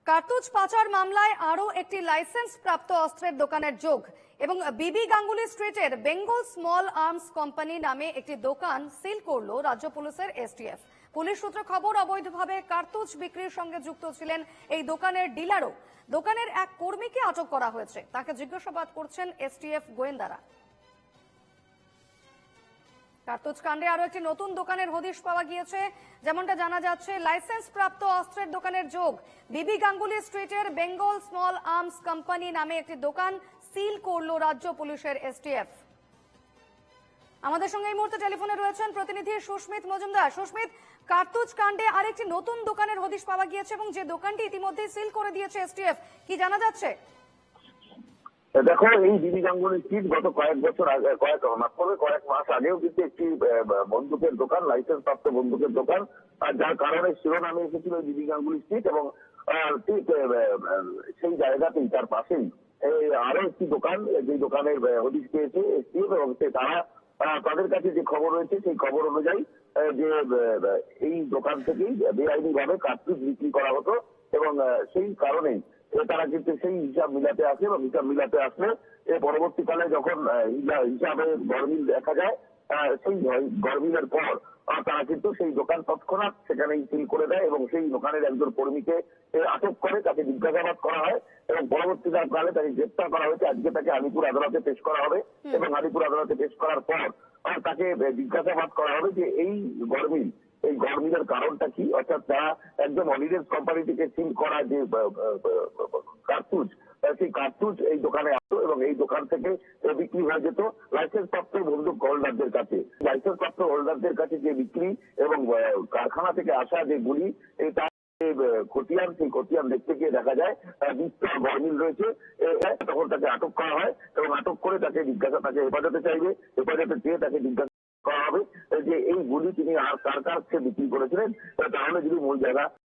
কার্তুজ পাচার মামলায় আরও একটি লাইসেন্স প্রাপ্ত অস্ত্রের দোকানের যোগ এবং বিবি গাঙ্গুলি স্ট্রিটের বেঙ্গল স্মল আর্মস কোম্পানি নামে একটি দোকান সিল করল রাজ্য পুলিশের এসটিএফ। পুলিশ সূত্রে খবর, অবৈধভাবে কার্তুজ বিক্রির সঙ্গে যুক্ত ছিলেন এই দোকানের ডিলারও। দোকানের এক কর্মীকে আটক করা হয়েছে, তাকে জিজ্ঞাসাবাদ করছেন এসটিএফ গোয়েন্দারা। কার্তুজ কাণ্ডে আরো একটি নতুন দোকানের হদিশ পাওয়া গিয়েছে। যেমনটা জানা যাচ্ছে, লাইসেন্স প্রাপ্ত অস্ত্রের দোকানের যোগ। বিবি গাঙ্গুলি স্ট্রিটের বেঙ্গল স্মল আর্মস কোম্পানি নামে একটি দোকান সিল করলো রাজ্য পুলিশের এসটিএফ। আমাদের সঙ্গে এই মুহূর্তে টেলিফোনে রয়েছেন প্রতিনিধি সুস্মিত মজুমদার। সুস্মিত, কার্তুজ কাণ্ডে আরেকটি নতুন দোকানের হদিশ পাওয়া গিয়েছে এবং যে দোকানটি ইতিমধ্যে সিল করে দিয়েছে এসটিএফ, কি জানা যাচ্ছে? দেখো, এই বিবি গাঙ্গুলি স্ট্রিট গত কয়েক বছর আগে, কয়েক মাস আগেও কিন্তু একটি বন্দুকের দোকান, লাইসেন্স প্রাপ্ত বন্দুকের দোকান, যার কারণে শিরোনামে এসেছিল বিবি গাঙ্গুলি স্ট্রিট। এবং ঠিক সেই জায়গাতেই তার পাশেই আরো একটি দোকান, যে দোকানের হদিশ পেয়েছে এসটিএফ। এবং তাদের কাছে যে খবর রয়েছে সেই খবর অনুযায়ী যে এই দোকান থেকেই বেআইনি ভাবে কার্তুজ বিক্রি করা হতো। এবং সেই কারণেই তারা কিন্তু সেই হিসাব মিলাতে আসে, এবং হিসাব মিলাতে আসলে পরবর্তীকালে যখন হিসাবে গরমিল দেখা যায়, সেই গরমিলের পর তারা কিন্তু সেই দোকান তৎক্ষণাৎ সেখানেই সিল করে দেয় এবং সেই দোকানের একজন কর্মীকে আটক করে, তাকে জিজ্ঞাসাবাদ করা হয় এবং পরবর্তীকালে তাকে গ্রেপ্তার করা হয়েছে। আজকে তাকে আলিপুর আদালতে পেশ করা হবে এবং আলিপুর আদালতে পেশ করার পর তাকে জিজ্ঞাসাবাদ করা হবে যে এই গরমিলের কারণটা কি। অর্থাৎ তারা একদম অলিডেন্স কোম্পানি থেকে সিল করা যে কার্তুজ, সেই কার্তুজ এই দোকানে আসতো এবং এই দোকান থেকে বিক্রি হয়ে যেত লাইসেন্স প্রাপ্ত বন্দুক হোল্ডারদের কাছে। লাইসেন্স প্রাপ্ত হোল্ডারদের কাছে যে বিক্রি এবং কারখানা থেকে আসা যে গুলি, তার খতিয়ান, সেই খতিয়ান দেখতে গিয়ে দেখা যায় বিস্তর গরমিল রয়েছে। তখন তাকে আটক করা হয় এবং আটক করে তাকে হেফাজতে চাইবে, হেফাজতে চেয়ে তাকে জিজ্ঞাসা করা হবে যে এই গুলি তিনি আর কার কাছে বিক্রি করেছিলেন, তাহলে যদি মূল জায়গা